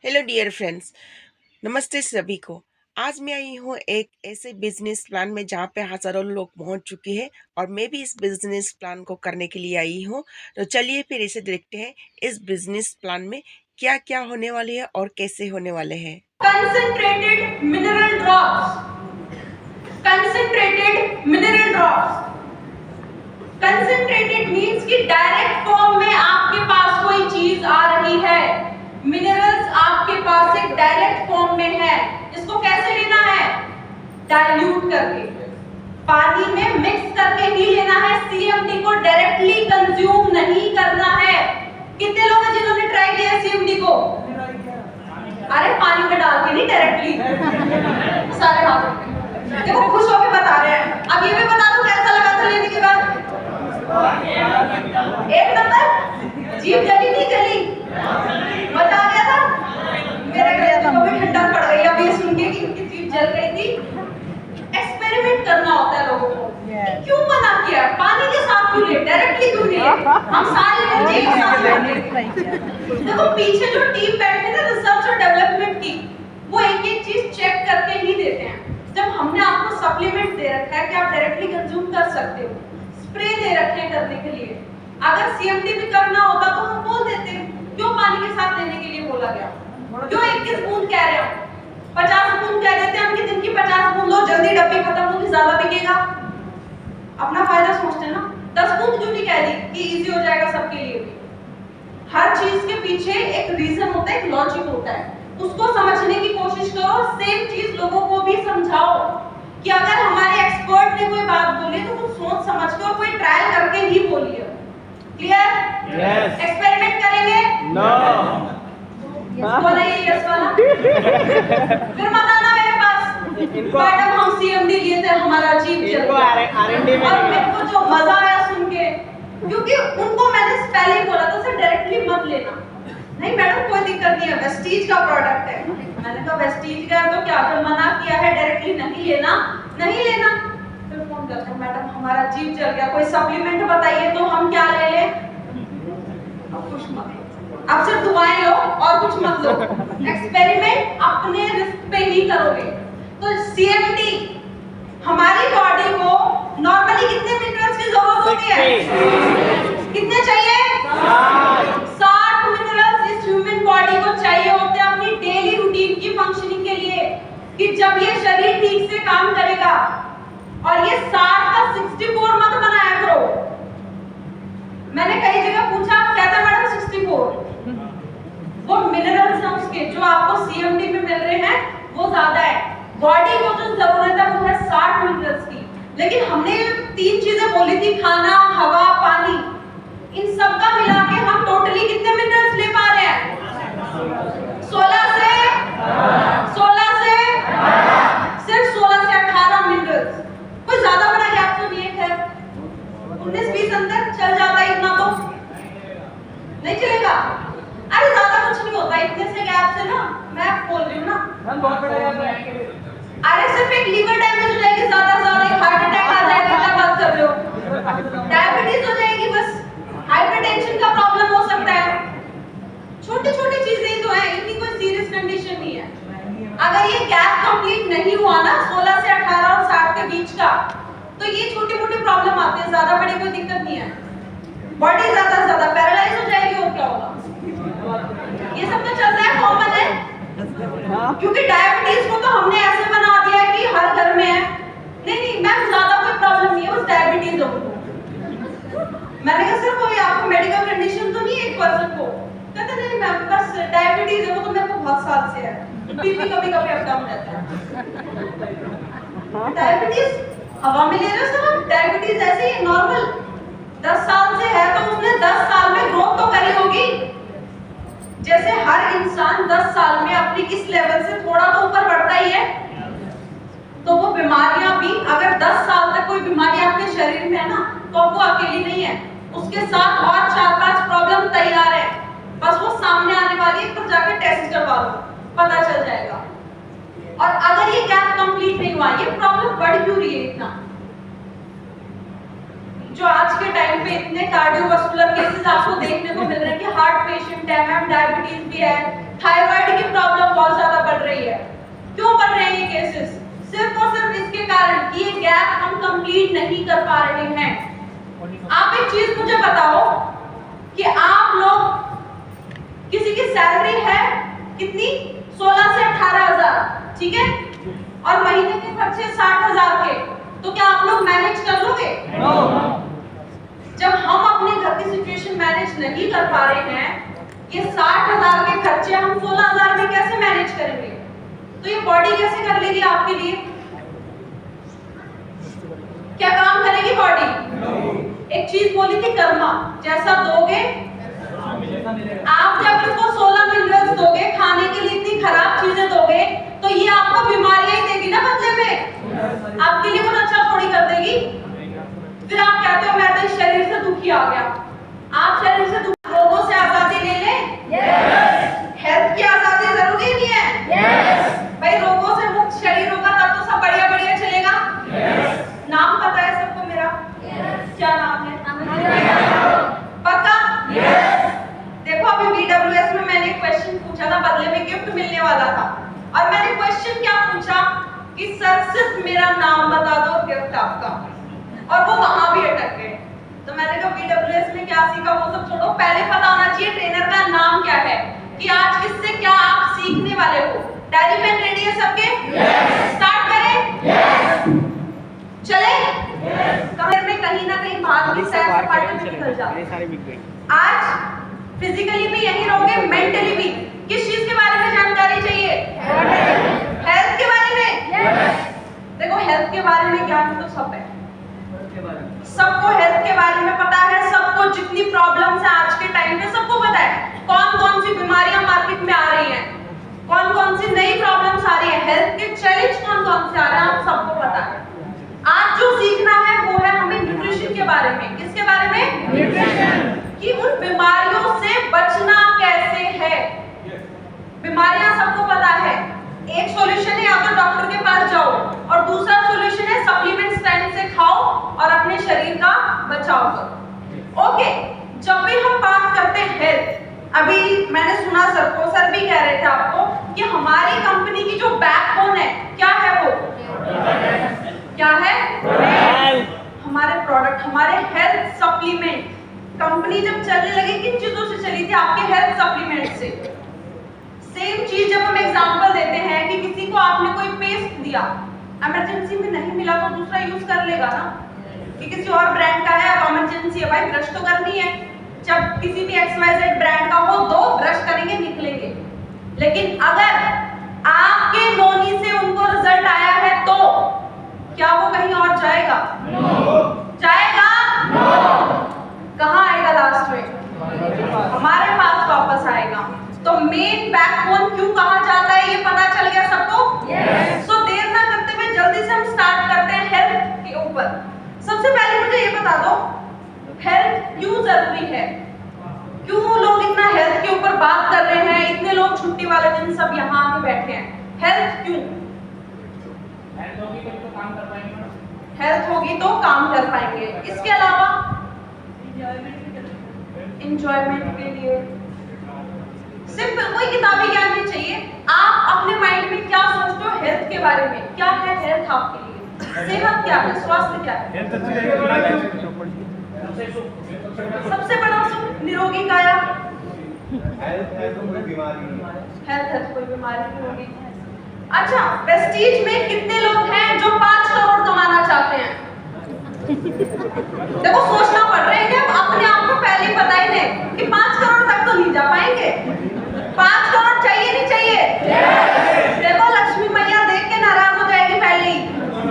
Hello dear friends, नमस्ते सभी को। आज मैं आई हूँ एक ऐसे बिजनेस प्लान में जहाँ पे हज़ारों लोग पहुँच चुके हैं और मैं भी इस बिजनेस प्लान को करने के लिए आई हूँ। तो चलिए फिर इसे देखते हैं इस बिजनेस प्लान में क्या क्या होने वाले है और कैसे होने वाले हैं। Concentrated mineral drops, concentrated mineral drops. Concentrated means कि डायरेक्ट फॉर्म में आपके पास कोई चीज आ रही है। मिनरल्स आपके पास एक डायरेक्ट फॉर्म में है। इसको कैसे लेना है? डाइल्यूट करके, पानी में मिक्स करके ही लेना है। सीएमडी को डायरेक्टली कंज्यूम नहीं करना है। कितने लोग हैं जिन्होंने ट्राई किया सीएमडी को? अरे पानी में डाल के नहीं, डायरेक्टली। सारे हाथ देखो खुश होकर बता रहे हैं। अब ये भी बता दो कैसा लगा था लेने के बाद? एक नंबर। जीभ जली नहीं जली? मजा आ गया था? मेरे गले को भी ठंडक पड़ गई अभी सुन के कि उनकी जीभ जल गई थी। एक्सपेरिमेंट करना होता है लोगों को। क्यों मना किया? पानी के साथ क्यों ले, डायरेक्टली क्यों नहीं? हम सारे लोग एक साथ देखो पीछे जो टीम बैठी है रिसर्च और डेवलपमेंट की, वो एक एक चीज चेक करके ही देते हैं। जब हमने आपको सप्लीमेंट दे रखा है कि आप डायरेक्टली कंज्यूम कर सकते हो, स्प्रे दे रखे हैं करने के लिए, अगर सीएमडी भी करना होता तो हम बोल देते। क्यों पानी के साथ लेने के लिए बोला गया? क्यों 21 बूंद कह रहे हो? 50 बूंद कह देते हम कि दिन की 50 बूंद लो, जल्दी डब्बी खत्म होगी, ज्यादा बिकेगा। अपना फायदा सोचते ना। 10 बूंद क्यों नहीं कह दी कि इजी हो जाएगा सबके लिए भी? हर चीज के पीछे एक रीजन होता है, एक लॉजिक होता है। उसको समझने की कोशिश करो। सेम चीज लोगों को भी समझाओ कि अगर हमारे एक्सपर्ट ने कोई बात बोली तो कुछ सोच समझ के और कोई ट्रायल करके ही बोलिए। क्लियर? यस। एक्सपेरिमेंट करेंगे? नो। बोला ये यस वाला। फिर मत आना मेरे पास। मैडम हम सीएमडी लिए थे, हमारा अजीब चल गया। R&D में और मेरे को जो मजा आया सुन के, क्योंकि उनको मैंने पहले ही बोला था सर डायरेक्टली मत लेना। नहीं मैडम कोई दिक्कत नहीं है, वेस्टीज का प्रोडक्ट है। मैंने कहा वेस्टीज का है तो क्या, तो मना किया है डायरेक्टली नहीं लेना, नहीं लेना। फिर फोन करते हैं मैडम हमारा जीव जल गया, कोई सप्लीमेंट बताइए तो हम क्या ले लें? अब कुछ मत, अब सिर्फ दुआएं लो और कुछ मत लो। एक्सपेरिमेंट अपने रिस्क पे ही करोगे। तो सीएमडी हमारी बॉडी को नॉर्मली कितने मिनरल्स की जरूरत होती है? कितने चाहिए? 60 मिनरल्स इस ह्यूमन बॉडी को चाहिए होते हैं अपनी डेली रूटीन की फंक्शनिंग के लिए, कि जब ये शरीर ठीक से काम करेगा। और ये 60 का 64 मत बनाया करो। मैंने कई जगह पूछा, कहता मैडम 64। वो मिनरल्स हैं उसके जो आपको सीएमडी में मिल रहे हैं वो ज्यादा है। बॉडी को जो जरूरत है वो है 60 मिनरल्स की। लेकिन हमने 3 चीजें बोली थी, खाना, हवा, पानी, इन सब का मिला के हम टोटली कितने मिनरल्स ले पा रहे हैं? 16 से सिर्फ 16 से 18 मिनरल्स। कोई ज्यादा बड़ा गैप तो नहीं है। 19-20 अंदर चल जाता है, इतना तो नहीं चलेगा। अरे ज्यादा कुछ नहीं होता इतने से गैप से ना, मैं बोल रही हूँ ना। अरे सिर्फ एक लीवर डैमेज हो जाएगी, ज्यादा से ज्यादा एक हार्ट अटैक आ जाएगा, क्या बात कर रहे हो? डायबिटीज हो जाएगी, बस हाइपरटेंशन का प्रॉब्लम हो सकता है। छोटी छोटी चीजें ही तो है, इतनी कोई सीरियस कंडीशन नहीं है। अगर ये गैप कंप्लीट नहीं हुआ ना 16 से 18 और 60 के बीच का, तो ये छोटी मोटी प्रॉब्लम आती है, ज्यादा बड़ी कोई दिक्कत नहीं है। बॉडी ज्यादा से ज्यादा पैरालाइज हो जाएगी और क्या होगा? ये सब तो चलता है, कॉमन है। क्योंकि डायबिटीज को तो हमने ऐसे बना दिया है कि हर घर में है। नहीं मैम ज्यादा कोई प्रॉब्लम नहीं है, बस डायबिटीज हो। मैंने कहा सर कोई आपको मेडिकल कंडीशन तो नहीं है एक पर्सन को? कहते नहीं मैम बस डायबिटीज है, वो तो मेरे को बहुत साल से है, बीपी कभी कभी अप डाउन रहता है। डायबिटीज हवा में ले रहे हो सर? डायबिटीज ऐसे ही नॉर्मल 10 साल से है तो उसने 10 साल में ग्रोथ तो करी होगी। जैसे हर इंसान 10 साल में अपनी इस लेवल से थोड़ा तो ऊपर बढ़ता ही है, तो वो बीमारियां भी, अगर 10 साल तक कोई बीमारी आपके शरीर में है ना, तो वो अकेली नहीं है, उसके साथ और 4-5 प्रॉब्लम तैयार है। बस वो सामने आने वाली है, पर जाकर टेस्ट करवा लो, पता चल जाएगा। और अगर ये गैप कंप्लीट नहीं हुआ, ये प्रॉब्लम बढ़ क्यों रही है इतना? जो आज के टाइम पे इतने कार्डियोवास्कुलर केसेस आपको देखने को मिल रहे हैं कि हार्ट पेशेंट है, मैम डायबिटीज भी है, थायराइड की प्रॉब्लम बहुत ज्यादा बढ़ रही है। क्यों बढ़ रहे हैं ये केसेस? सिर्फ और सिर्फ इसके कारण कि ये गैप हम कंप्लीट नहीं कर पा रहे हैं। आप एक चीज मुझे बताओ कि आप लोग किसी की सैलरी है कितनी? 16 से 18,000, ठीक है, और महीने के खर्चे 60,000 के, तो क्या आप लोग मैनेज कर लोगे? जब हम अपने घर की सिचुएशन मैनेज नहीं कर पा रहे हैं, ये 60,000 के खर्चे हम 16,000 में कैसे मैनेज करेंगे? तो ये बॉडी कैसे कर लेगी आपके लिए? क्या काम करेगी बॉडी? एक चीज बोली थी कर्मा, जैसा दोगे। आप जब इसको 16 मिनरल्स दोगे, खाने के लिए इतनी खराब चीजें दोगे, तो ये आपको बीमारियां ही देगी ना बदले में। आपके लिए कुछ अच्छा थोड़ी कर देगी। फिर आप कहते हो मैं तो इस शरीर से दुखी आ गया। आप शरीर से रोगों से आजादी ले लें। हेल्थ की आजादी जरूरी नहीं है। भाई रोगों से मुक्त शरीर होगा तब तो सब बढ़िया बढ़िया चलेगा। नाम पता है सबको मेरा? क्या नाम है? पक्का? देखो अभी BWS में मैंने क्वेश्चन पूछा था, बदले में गिफ्ट मिलने वाला था, और मैंने क्वेश्चन क्या पूछा कि सर सिर्फ मेरा नाम बता दो, गिफ्ट आपका, और वो वहां भी अटक गए। तो मैंने कहा BWS में क्या सीखा वो सब छोड़ो, पहले पता होना चाहिए ट्रेनर का नाम क्या है, कि आज किससे क्या आप सीखने वाले हो। डायरी पेन रेडी है सबके? स्टार्ट करें? चले? कमरे में कहीं ना कहीं भाग की सैर सपाटे में निकल जाते। आज फिजिकली भी यही रहोगे, मेंटली भी। किस चीज के बारे में जानकारी चाहिए? हेल्थ के बारे में। देखो हेल्थ के बारे में ज्ञान तो सब है, सबको हेल्थ के बारे में पता है, सबको जितनी प्रॉब्लम्स है आज के टाइम पे सबको पता है। कौन कौन सी बीमारियां मार्केट में आ रही हैं, कौन कौन सी नई प्रॉब्लम्स आ रही है, हेल्थ के चैलेंज कौन कौन से आ रहे हैं, आप सबको पता है। आज जो सीखना है वो है हमें न्यूट्रिशन के बारे में। किसके बारे में? न्यूट्रिशन। कि उन बीमारियों से बचना कैसे है। बीमारियां सबको पता है, एक सॉल्यूशन है या तो डॉक्टर के पास जाओ, और दूसरा सॉल्यूशन है सप्लीमेंट्स टाइम से खाओ और अपने शरीर का बचाव करो। ओके, जब भी हम बात करते हैं हेल्थ, अभी मैंने सुना सर भी कह रहे थे आपको कि हमारी कंपनी की जो बैकबोन है, क्या है वो? क्या है? हमारे प्रोडक्ट, हमारे हेल्थ सप्लीमेंट। कंपनी जब चलने लगी किन चीजों से चली थी? आपके हेल्थ सप्लीमेंट से। सेम चीज जब हम एग्जांपल देते हैं कि किसी को आपने कोई पेस्ट दिया, इमरजेंसी में नहीं मिला तो दूसरा यूज कर लेगा ना, कि किसी और ब्रांड का है, अब इमरजेंसी है, भाई ब्रश तो करनी है। जब किसी भी XYZ ब्रांड का हो, दो ब्रश करेंगे निकलेंगे। लेकिन अगर आपके नोनी से उनको रिजल्ट आया है तो क्या वो कहीं और जाएगा? जाएगा? कहाँ आएगा लास्ट में? हमारे पास वापस आएगा। तो मेन बैकबोन क्यों कहा जाता है ये पता चल गया सबको? सो देर ना करते हुए जल्दी से हम स्टार्ट करते हैं हेल्थ के ऊपर। सबसे पहले मुझे ये बता दो हेल्थ क्यों जरूरी है, क्यों लोग इतना हेल्थ के ऊपर बात कर रहे हैं, इतने लोग छुट्टी वाले दिन सब यहाँ आके बैठे हैं। हेल्थ क्यों? हेल्थ होगी तो काम कर पाएंगे। इसके अलावा एंजॉयमेंट के लिए सिंपल कोई किताबी ज्ञान नहीं चाहिए। आप अपने माइंड में क्या सोचते हो हेल्थ के बारे में? क्या है हेल्थ आपके लिए? सेहत क्या है? स्वास्थ्य क्या है? सबसे बड़ा सुख निरोगी काया। हेल्थ है तो कोई बीमारी नहीं है। हेल्थ है तो कोई बीमारी नहीं होगी। अच्छा, प्रेस्टीज में कितने लोग हैं जो 5 करोड़ कमाना चाहते हैं? देखो सोचना पड़ रहा है, क्या अपने आप को पहले ही बता ही दें कि 5 करोड़ तक तो नहीं जा पाएंगे। 5 करोड़ चाहिए नहीं चाहिए? देखो लक्ष्मी मैया देख के नाराज हो जाएगी पहले ही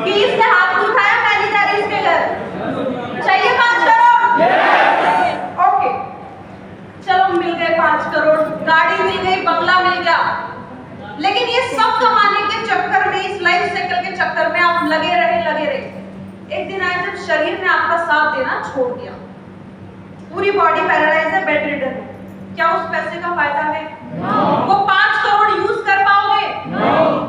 कि इसने हाथ उठाया, पहली जा रही इसके घर। चाहिए 5 करोड़? ओके, चलो मिल गए 5 करोड़, गाड़ी मिल गई, बंगला मिल गया। लेकिन ये सब कमाने के चक्कर में, इस लाइफ साइकिल के चक्कर में आप लगे रहे। एक दिन आया जब शरीर ने आपका साथ देना छोड़ दिया, पूरी बॉडी पैरालाइज है, बेड रिडन है, क्या उस पैसे का फायदा है? वो 5 करोड़ यूज कर पाओगे?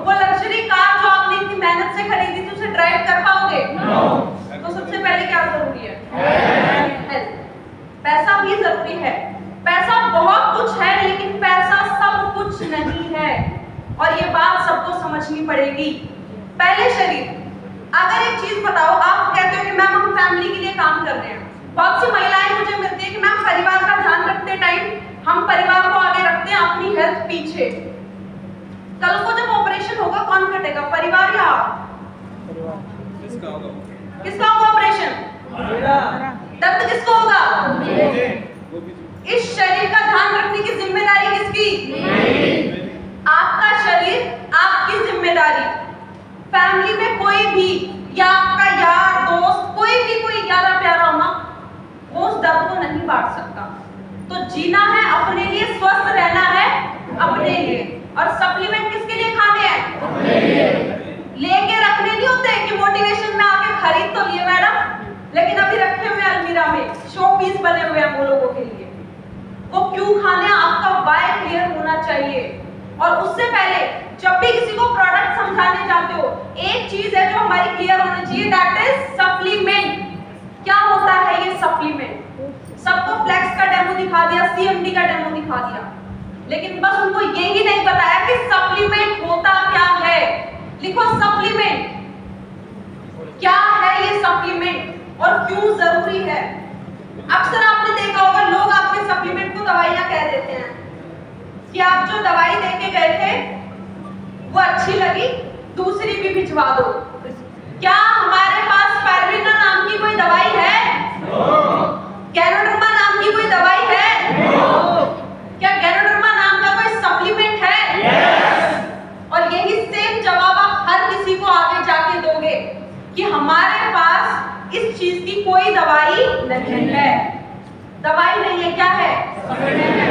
वो लग्जरी कार जो आपने इतनी मेहनत से खरीदी थी उसे ड्राइव कर पाओगे? तो सबसे पहले क्या जरूरी है? हेल्थ। पैसा भी जरूरी है, पैसा बहुत कुछ है, लेकिन पैसा सब कुछ समझनी पड़ेगी। पहले शरीर, अगर एक चीज बताओ, आप कहते हो कि मैम हम फैमिली के लिए काम कर रहे हैं, बहुत सी महिलाएं मुझे मिलती है कि मैम परिवार का ध्यान रखते टाइम हम परिवार को आगे रखते हैं, अपनी हेल्थ पीछे। कल को जब ऑपरेशन होगा कौन कटेगा, परिवार या आप? किसका होगा ऑपरेशन? दर्द किसको होगा? इस शरीर का ध्यान रखने की जिम्मेदारी किसकी? आपका शरीर, आपकी जिम्मेदारी। फैमिली में कोई भी, या आपका यार दोस्त, कोई भी कोई प्यारा प्यारा हो ना, वो उस दर्द को नहीं बांट सकता। तो जीना है अपने लिए, स्वस्थ रहना है अपने लिए, और सप्लीमेंट किसके लिए खाने हैं? अपने लिए। लेके रखने नहीं होते कि मोटिवेशन में आके खरीद तो लिए मैडम, लेकिन अभी रखे हुए अलमीरा में, शो पीस बने हुए हैं वो लोगों के लिए। वो क्यों खाने, आपका वाई क्लियर होना चाहिए। और उससे पहले जब भी किसी को प्रोडक्ट समझाने जाते हो, एक चीज है जो हमारी क्लियर होनी चाहिए, दैट इज सप्लीमेंट। क्या होता है ये सप्लीमेंट? सबको फ्लेक्स का डेमो दिखा दिया, सीएमडी का डेमो दिखा दिया, लेकिन बस उनको ये ही नहीं बताया कि सप्लीमेंट होता क्या है। लिखो सप्लीमेंट, क्या है ये सप्लीमेंट और क्यों जरूरी है। अक्सर आपने देखा होगा लोग आपके सप्लीमेंट को दवाइयां कह देते हैं कि आप जो दवाई देके गए थे वो अच्छी लगी, दूसरी भी भिजवा दो। क्या हमारे पास स्पाइरुलिना नाम की कोई दवाई है? गैनोडर्मा नाम की कोई दवाई है? क्या गैनोडर्मा नाम का कोई सप्लीमेंट है? और यही सेम जवाब आप हर किसी को आगे जाके दोगे कि हमारे पास इस चीज की कोई दवाई नहीं है। दवाई नहीं है, क्या है?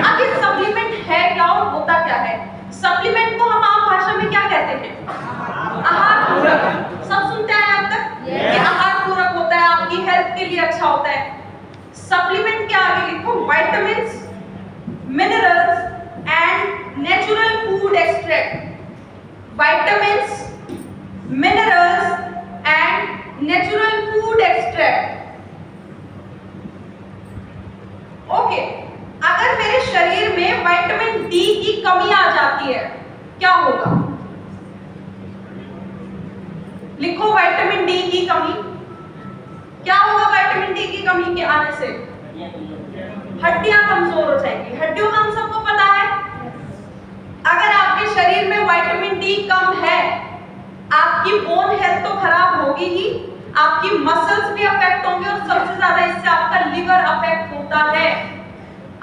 अब ये सप्लीमेंट है क्या और होता क्या है? सप्लीमेंट को हम आम भाषा में क्या कहते हैं? आहार पूरक। सब सुनते हैं अब तक कि आहार पूरक होता है, आपकी हेल्थ के लिए अच्छा होता है। सप्लीमेंट के आगे लिखो vitamins, minerals and natural food extract. Vitamins, minerals and natural food extract. Okay, अगर मेरे शरीर में विटामिन डी की कमी आ जाती है क्या होगा? लिखो विटामिन डी की कमी। क्या होगा विटामिन डी की कमी के आने से? हड्डियां कमजोर हो जाएंगी। हड्डियों का हम सबको पता है, अगर आपके शरीर में विटामिन डी कम है, आपकी बोन हेल्थ तो खराब होगी ही, आपकी मसल्स भी अफेक्ट होंगे, और सबसे ज्यादा इससे आपका लिवर अफेक्ट होता है।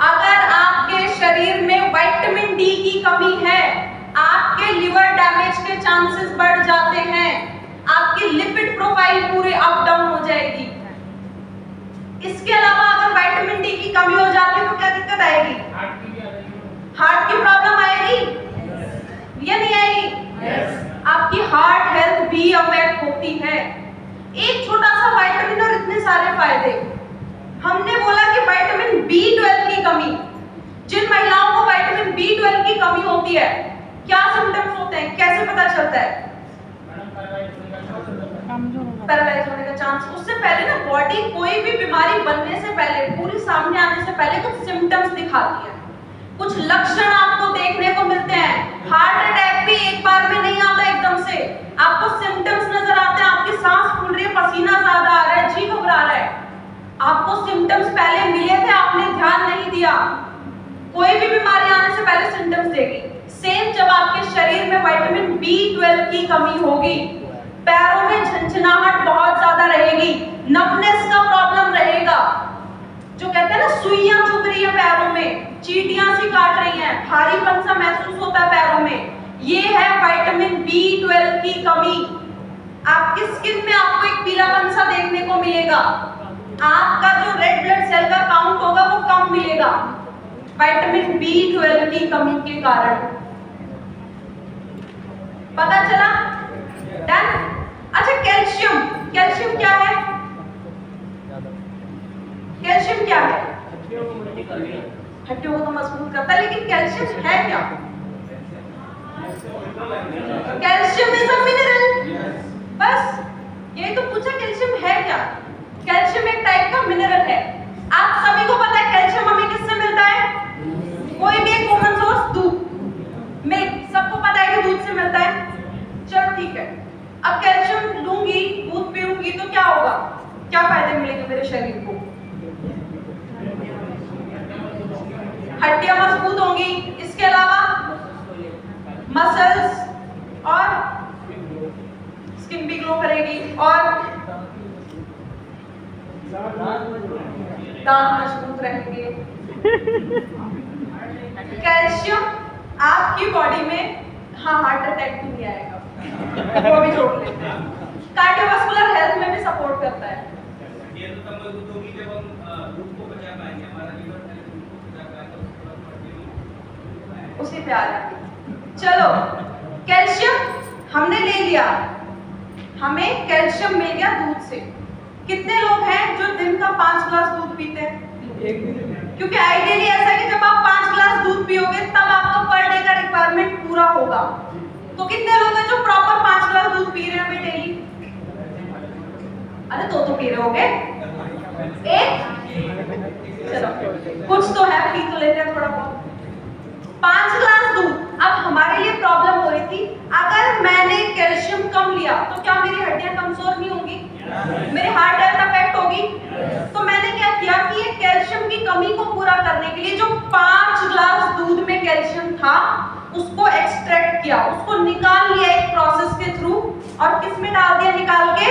अगर आपके शरीर में विटामिन डी की कमी है, आपके लिवर डैमेज के चांसेस बढ़ जाते हैं, आपकी लिपिड प्रोफाइल पूरी अप डाउन हो जाएगी। इसके अलावा अगर विटामिन डी की कमी हो जाती है तो क्या दिक्कत आएगी? हार्ट की प्रॉब्लम आएगी या नहीं आएगी? आपकी हार्ट हेल्थ भी अफेक्ट होती है। एक छोटा सा विटामिन और इतने सारे फायदे। हमने बोला कि विटामिन B12 की कमी, जिन महिलाओं को विटामिन B12 की कमी होती है क्या सिम्टम्स होते हैं, कैसे पता चलता है? पैरालाइज होने का चांस। उससे पहले ना बॉडी कोई भी बीमारी बनने से पहले, पूरी सामने आने से पहले कुछ सिम्टम्स दिखाती है, कुछ लक्षण आपको देखने को मिलते हैं। हार्ट अटैक भी एक बार में नहीं आता एकदम से, आपको सिम्टम्स नजर आते हैं, आपकी सांस फूल रही है, पसीना ज्यादा आ रहा है, जी घबरा रहा है। आपको सिम्टम्स पहले मिले थे, आपने ध्यान नहीं दिया। कोई भी बीमारी आने से पहले सिम्टम्स देगी। सेम जब आपके शरीर में विटामिन B12 की कमी होगी, पैरों में झंझनाहट बहुत ज्यादा रहेगी, नमनेस का प्रॉब्लम रहेगा, जो कहते हैं ना सुइयां चुभ रही है पैरों में, चींटियां सी काट रही हैं, भारीपन सा महसूस होता है पैरों में, ये है विटामिन B12 की कमी। आपकी स्किन में आपको एक पीलापन सा देखने को मिलेगा, आपका जो रेड ब्लड सेल का काउंट होगा वो कम मिलेगा विटामिन B12 की कमी के कारण। पता चला? डन। अच्छा, कैल्शियम, कैल्शियम क्या है? कैल्शियम क्या है? हड्डियों को तो मजबूत करता है, लेकिन कैल्शियम है क्या? Calcium is a mineral. बस ये तो पूछा, कैल्शियम है क्या? कैल्शियम एक टाइप का मिनरल है। आप सभी को पता है कैल्शियम हमें किससे मिलता है? कोई भी एक कॉमन सोर्स, दूध, मिल्क, सबको पता है कि दूध से मिलता है। ठीक है, अब कैल्शियम लूंगी, दूध पीऊंगी तो क्या होगा, क्या फायदे मिलेंगे मेरे शरीर को? हड्डियां मजबूत होंगी, इसके अलावा मसल्स और स्किन भी ग्लो करेगी और दांत मजबूत रहेंगे। कैल्शियम आपकी बॉडी में, हाँ, हार्ट अटैक भी नहीं आएगा, वो भी जोड़ लेते हैं। कार्डियोवास्कुलर हेल्थ में भी सपोर्ट करता है। ये तो तब मजबूत होगी जब हम दूध को पचा पाएंगे, हमारा लीवर पहले दूध को पचा पाएगा, उसके बाद प्रोटीन उसी पे आ जाएगी। चलो, कैल्शियम हमने ले लिया, हमें कैल्शियम मिल गया दूध से। कितने लोग हैं जो दिन का 5 ग्लास दूध पीते हैं? क्योंकि आइडियली ऐसा है कि जब आप 5 ग्लास दूध पियोगे तब आपका पर डे का रिक्वायरमेंट पूरा होगा। तो कितने लोग हैं जो प्रॉपर 5 ग्लास दूध पी रहे हैं डेली? अरे तो पी रहे होगे एक, चलो कुछ तो है, पी तो लेते हैं थोड़ा बहुत। 5 ग्लास दूध। अब हमारे लिए प्रॉब्लम हो रही थी, अगर मैंने कैल्शियम कम लिया तो क्या मेरी हड्डियां कमजोर नहीं होंगी, मेरे हार्ट हेल्थ अफेक्ट होगी? तो मैंने क्या किया कि ये कैल्शियम की कमी को पूरा करने के लिए जो 5 ग्लास दूध में कैल्शियम था उसको एक्सट्रैक्ट किया, उसको निकाल लिया एक प्रोसेस के थ्रू, और किस में डाल दिया निकाल के?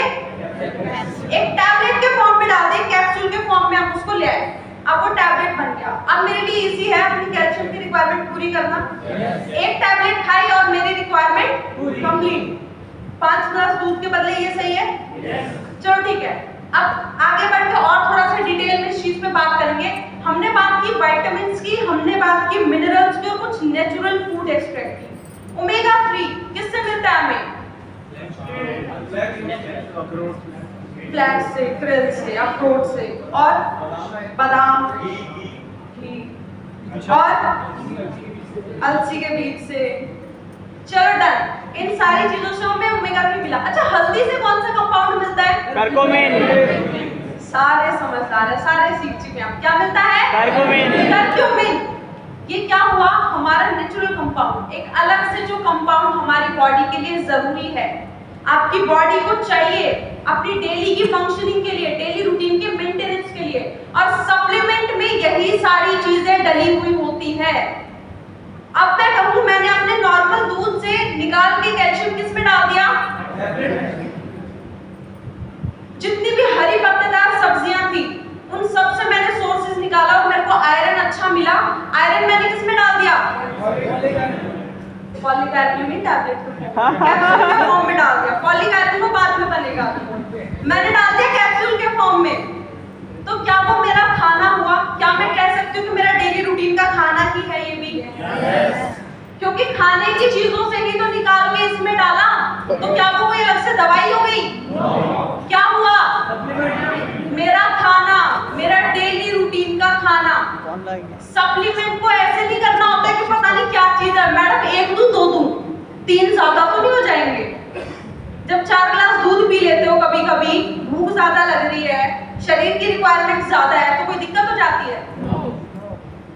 एक टैबलेट के फॉर्म में डाल दिया, कैप्सूल के फॉर्म में हम उसको ले आए, अब वो टैबलेट बन गया। अब मेरे लिए इजी है अपनी कैल्शियम की रिक्वायरमेंट पूरी करना। एक टैबलेट खाई और मेरी रिक्वायरमेंट कंप्लीट। 5 ग्लास दूध के बदले ये सही है? चलो ठीक है, अब आगे बढ़ के और थोड़ा सा डिटेल में इस चीज पे बात करेंगे। हमने बात की विटामिन्स की, हमने बात की मिनरल्स की और कुछ नेचुरल फूड एक्सट्रैक्ट की। ओमेगा 3 किससे मिलता है हमें? फ्लैक्स से, krill से, अखरोट से और बादाम, घी और अलसी के बीज से। चलो डन, इन सारी चीजों से हमें ओमेगा 3 मिला। अच्छा, हल्दी से कौन सा कंपाउंड मिलता है? कर्कुमिन। सारे समझदार है, सारे सीख चुके हैं आप। क्या मिलता है? कर्कुमिन। कर्कुमिन। ये क्या हुआ? हमारा नेचुरल कंपाउंड, एक अलग से जो कंपाउंड हमारी बॉडी के लिए जरूरी है, आपकी बॉडी को चाहिए अपनी डेली की फंक्शनिंग के लिए, डेली रूटीन के मेंटेनेंस के लिए, और सप्लीमेंट में यही सारी चीजें डली हुई होती है। अब मैं कहूं, मैंने अपने नॉर्मल दूध से निकाल के कैल्शियम किस में डाल दिया? जितनी भी हरी पत्तेदार सब्जियां थी उन सब से मैंने सोर्सेज निकाला और मेरे को आयरन अच्छा मिला। आयरन मैंने किस में डाल दिया? पॉलीकार्बोनेट टैबलेट कैप्सूल के फॉर्म में डाल दिया। पॉलीकार्बोनेट को बाद में बनेगा, मैंने डाल दिया कैप्सूल के फॉर्म में। तो क्या वो मेरा खाना हुआ? क्या मैं कह सकती हूँ कि मेरा डेली रूटीन का खाना ही है ये भी? क्योंकि खाने की चीजों से ही तो निकाल के इसमें डाला, तो क्या वो कोई अलग से दवाई हो गई? क्या हुआ? मेरा खाना, मेरा डेली रूटीन का खाना। सप्लीमेंट को ऐसे नहीं करना होता कि पता नहीं क्या चीज है, मैडम 1 दूं 2 दूं, 3 ज्यादा तो नहीं हो जाएंगे? जब 4 ग्लास दूध पी लेते हो, कभी कभी भूख ज्यादा लग रही है, शरीर की रिक्वायरमेंट ज्यादा है, तो कोई दिक्कत हो जाती है?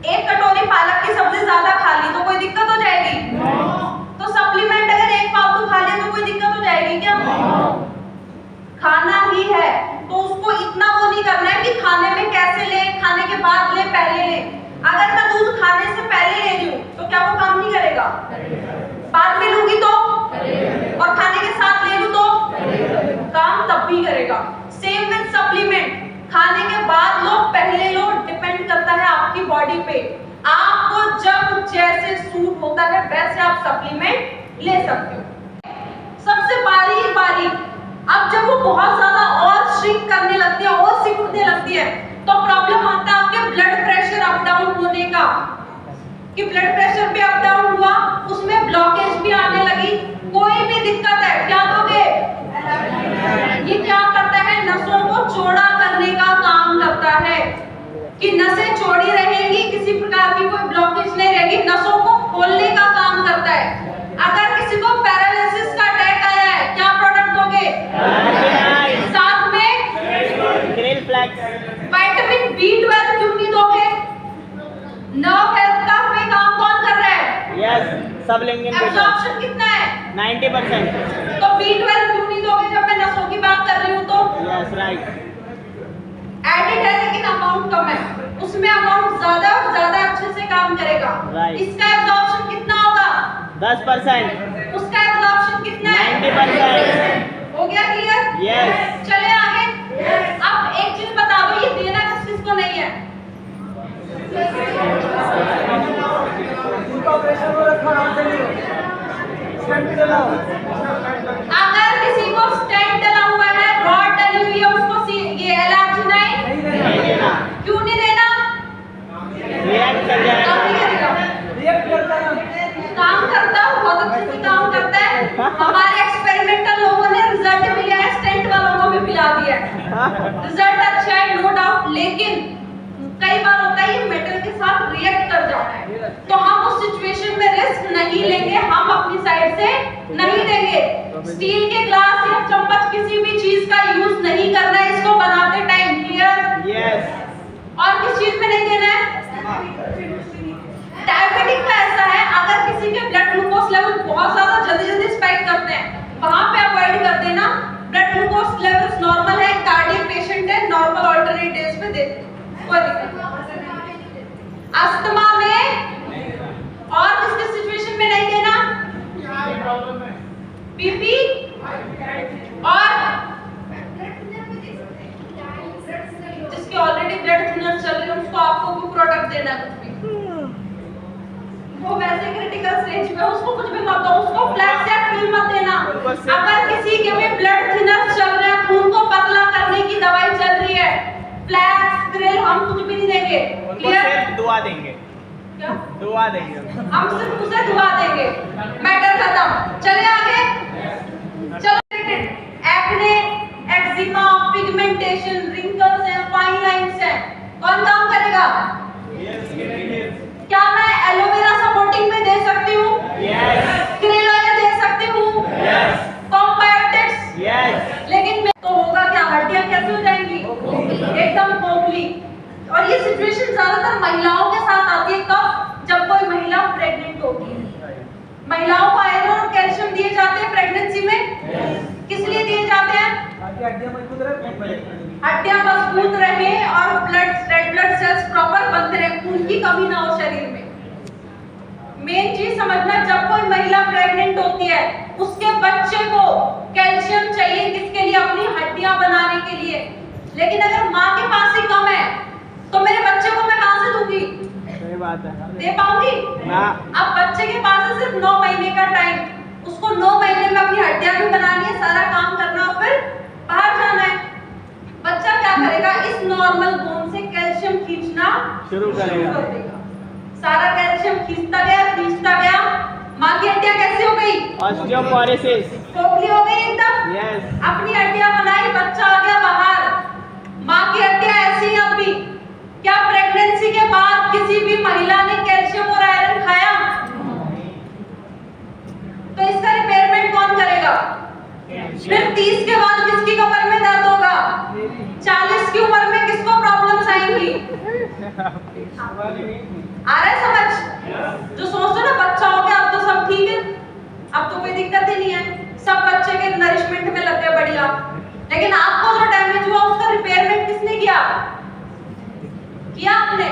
1 कटोरी पालक की सब्जी ज्यादा खा ली तो कोई दिक्कत हो जाएगी? तो सप्लीमेंट अगर 1 फालतू खा लिया तो कोई दिक्कत हो जाएगी क्या? खाना ही है तो उसको इतना वो नहीं करना है कि खाने में कैसे ले, खाने के बाद ले, पहले ले। अगर मैं दूध खाने से पहले ले रही हूँ तो क्या वो काम नहीं करेगा? बाद में लूंगी तो, और खाने के साथ ले लूं तो काम तब भी करेगा। सेम विद सप्लीमेंट, खाने के बाद लो पहले लो, डिपेंड करता है आपकी बॉडी पे। आपको जब जैसे सूट होता है वैसे आप सप्लीमेंट ले सकते हो। सबसे बारीक बारीक, अब जब वो बहुत ज्यादा और श्रिंक करने लगती है और सिकुड़ने लगती है तो प्रॉब्लम आता है आपके ब्लड प्रेशर अप डाउन होने का, कि ब्लड प्रेशर भी अप डाउन हुआ, उसमें ब्लॉकेज भी आने लगी, कोई भी दिक्कत है, क्या दोगे? ये क्या करता है? नसों को चौड़ा करने का काम करता है, कि नसें चौड़ी रहेंगी, किसी प्रकार की कोई ब्लॉकेज नहीं रहेगी, नसों को खोलने का काम करता है। अगर किसी को पैरालिसिस का अटैक आया है, क्या प्रोडक्ट दोगे? साथ में ग्रिल फ्लैक्स। विटामिन B12 क्यों नहीं दोगे? नर्व हेल्थ का पे काम कौन कर रहा है? यस। सब लेंगे बेटा। एब्जॉर्प्शन कितना है? 90%। तो B12 क्यों नहीं दोगे जब मैं नसों की बात कर रही हूँ तो? Yes right. एडिड है लेकिन अमाउंट कम है, उसमें अमाउंट ज्यादा और ज्यादा अच्छे से काम करेगा। Right. इसका एब्जॉर्प्शन कितना होगा? 10%। उसका एब्जॉर्प्शन कितना है? 90%। हो गया क्लियर? यस। चले आगे। अब एक चीज बता दो, ये देना किस किस को नहीं है? अगर किसी को स्टेंट डला हुआ है, रॉड डली हुई है, उसको ये एलर्जी नहीं देना। क्यों नहीं देना? रिएक्ट कर जाएगा। काम करता है, बहुत अच्छे से काम करता है। हमारे एक्सपेरिमेंटल लोगों ने रिजल्ट मिला है, स्टेंट वालों को भी पिला दिया है, रिजल्ट अच्छा है नो डाउट। लेकिन कई बार होता है ये मेटल के साथ रिएक्ट कर जाता है, तो हम उस सिचुएशन में रिस्क नहीं लेंगे, हम अपनी साइड से नहीं देंगे। स्टील के ग्लास या चम्मच किसी भी चीज का यूज नहीं करना है इसको बनाते टाइम। क्लियर? यस। और किस चीज में नहीं देना है? डायबिटिक का ऐसा है, अगर किसी के ब्लड ग्लूकोज लेवल बहुत ज्यादा जल्दी जल्दी स्पाइक करते हैं, वहां पे अवॉइड कर देना। ब्लड ग्लूकोज लेवल्स नॉर्मल है, कार्डियक पेशेंट है, नॉर्मल अल्टरनेट डेज पे दे, कोई दिक्कत नहीं। अस्थमा में और किस किस सिचुएशन में नहीं देना? बीपी और जिसके ऑलरेडी ब्लड थिनर चल रही है उसको आपको भी प्रोडक्ट देना है कुछ भी, वो वैसे क्रिटिकल स्टेज पे उसको कुछ भी मत दो, उसको फ्लैक्स या क्रीम मत देना। अगर किसी के में ब्लड थिनर चल रहा है, खून को पतला करने की दवाई चल रही है, फ्लैक्स क्रिल हम कुछ भी नहीं देंगे। क्लियर? सिर्फ दुआ देंगे। क्या? दुआ देंगे। हम सिर्फ उसे दुआ देंगे, मैटर खत्म। चले आगे। चलो एक्ने, एक्जिमा, पिगमेंटेशन, रिंकल्स हैं, फाइन लाइंस हैं, कौन काम करेगा? क्या मैं एलोवेरा सपोर्टिंग में दे सकती हूँ? क्रिल ऑयल दे सकती हूँ? कॉम्बायोटिक्स? लेकिन तो होगा क्या? हड्डियां कैसे हो जाएंगी? एकदम खोखली। और ये सिचुएशन ज्यादातर महिलाओं के साथ आती है। कब? जब कोई महिला प्रेग्नेंट होती है। महिलाओं को आयरन और कैल्शियम दिए जाते हैं प्रेगनेंसी में। किस लिए दिए जाते हैं? हड्डियां मजबूत रहे और रेड ब्लड सेल्स प्रॉपर बनते रहे, खून की कमी ना हो शरीर में। मेन चीज समझना, जब कोई महिला प्रेग्नेंट होती है उसके बच्चे को कैल्शियम चाहिए, किसके लिए? अपनी हड्डियां बनाने के लिए। लेकिन अगर माँ के पास ही कम है तो मेरे बच्चे को मैं कहां से दूंगी? सही बात है। दे पाऊंगी ना। अब बच्चे के पास है सिर्फ 9 महीने का टाइम, उसको 9 महीने में अपनी हड्डियां भी बनानी है, सारा काम करना और फिर बाहर जाना है। बच्चा क्या करेगा? इस नॉर्मल बोन से कैल्शियम खींचना शुरू करेगा। कर देगा। सारा कैल्शियम खींचता गया, माँ की हड्डियां कैसी हो गई? ऑस्टियोपोरोसिस। खोखली हो गई एकदम। यस। अपनी हड्डियां बनाई, बच्चा आ गया बाहर। माँ की हड्डियां ऐसी हैं अब भी। क्या प्रेगनेंसी के बाद किसी भी महिला ने कैल्शियम और आयरन खाया? तो इसका रिपेयरमेंट कौन करेगा? फिर 30 के बाद किसकी कमर में दर्द होगा? 40 की उम्र में किसको प्रॉब्लम्स आएंगी? आ रहा है समझ? जो सोचते ना बच्चा हो गया अब तो सब ठीक है, अब तो कोई दिक्कत ही नहीं है, सब बच्चे के नरिशमेंट में लग गए बढ़िया। लेकिन आपको जो डैमेज हुआ उसका रिपेयरमेंट किसने किया? आपने।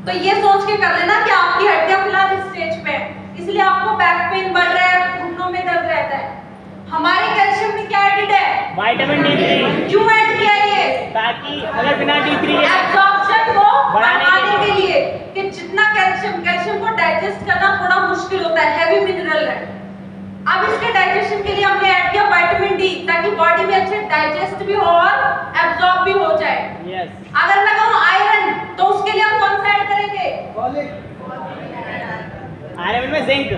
तो ये सोच के कर लेना कि आपकी हड्डियां फिलहाल इस स्टेज पे है, इसलिए आपको बैक पेन बढ़ रहा है, घुटनों में दर्द रहता है। हमारे कैल्शियम में क्या एडिड है? Vitamin D3। क्यों ऐड किया ये? ताकि अगर बिना D3 के एब्जॉर्प्शन को बढ़ाने के लिए कि जितना कैल्शियम को डाइजेस्ट करना थोड़ा मुश्किल होता है, हैवी मिनरल है। अब इसके डाइजेशन के लिए हमने ऐड किया विटामिन डी, ताकि बॉडी में अच्छे डाइजेस्ट भी हो और एब्जॉर्ब भी हो जाए। अगर मैं कहूँ आयरन, तो उसके लिए हम कौन सा ऐड करेंगे? आयरन में जिंक।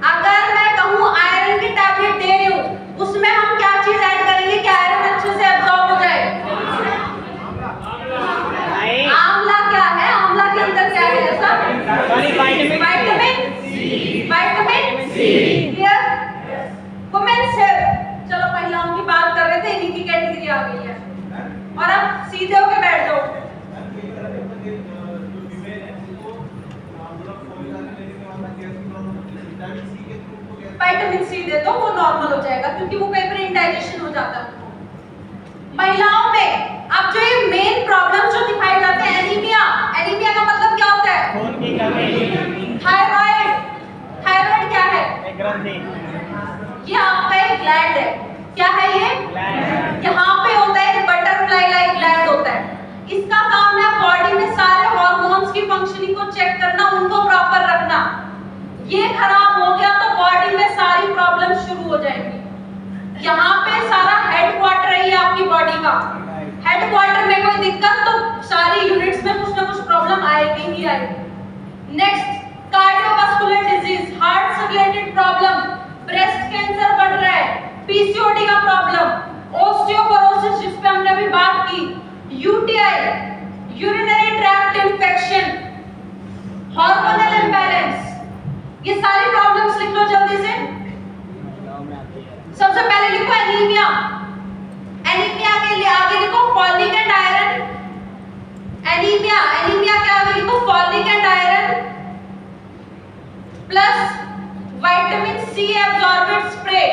अगर मैं कहूँ आयरन की टैबलेट दे रही हूँ, उसमें हम क्या चीज ऐड करेंगे कि आयरन अच्छे से एब्जॉर्ब हो जाए? आंवला क्या है? आंवला के अंदर क्या है ऐसा? Vitamin C. Clear? Women's health, चलो महिलाओं की बात कर रहे थे, इन्हीं की कैटेगरी आ गई है। और अब सीधे होके बैठ जाओ। विटामिन सी दे दो, वो नॉर्मल हो जाएगा, क्योंकि वो कहीं पर इंडाइजेशन हो जाता है। महिलाओं में अब जो ये मेन प्रॉब्लम जो दिखाई जाते हैं, एनीमिया। एनीमिया का मतलब क्या होता है? खून की कमी। थायराइड। थायराइड क्या है? एक ग्रंथि। ये आपका एक ग्लैंड है। क्या है ये? ग्लैंड। यहाँ पे होता है एक बटरफ्लाई लाइक ग्लैंड होता है। इसका काम है बॉडी में सारे हार्मोन्स की फंक्शनिंग को चेक करना, उनको प्रॉपर रखना। ये खराब हो गया तो बॉडी में सारी प्रॉब्लम शुरू हो जाएंगी। यहाँ पे सारा हेडक्वार्टर है ये आपकी बॉडी का। हेडक्वार्टर में कोई दिक्कत तो सारी यूनिट्स में कुछ ना कुछ प्रॉब्लम आएगी ही आएगी। नेक्स्ट, कार्डियोवास्कुलर डिजीज, हार्ट से रिलेटेड प्रॉब्लम, ब्रेस्ट कैंसर बढ़ रहा है, पीसीओडी का प्रॉब्लम, ओस्टियोपोरोसिस जिस पे हमने अभी बात की, UTI, urinary tract infection, hormonal imbalance, ये सारी प्रॉब्लम्स लिख लो जल्दी से। सबसे पहले लिखो एनीमिया। एनीमिया के लिए आगे लिखो folic and iron. Anaemia, anaemia के आगे लिखो folic and iron plus vitamin C absorbent spray.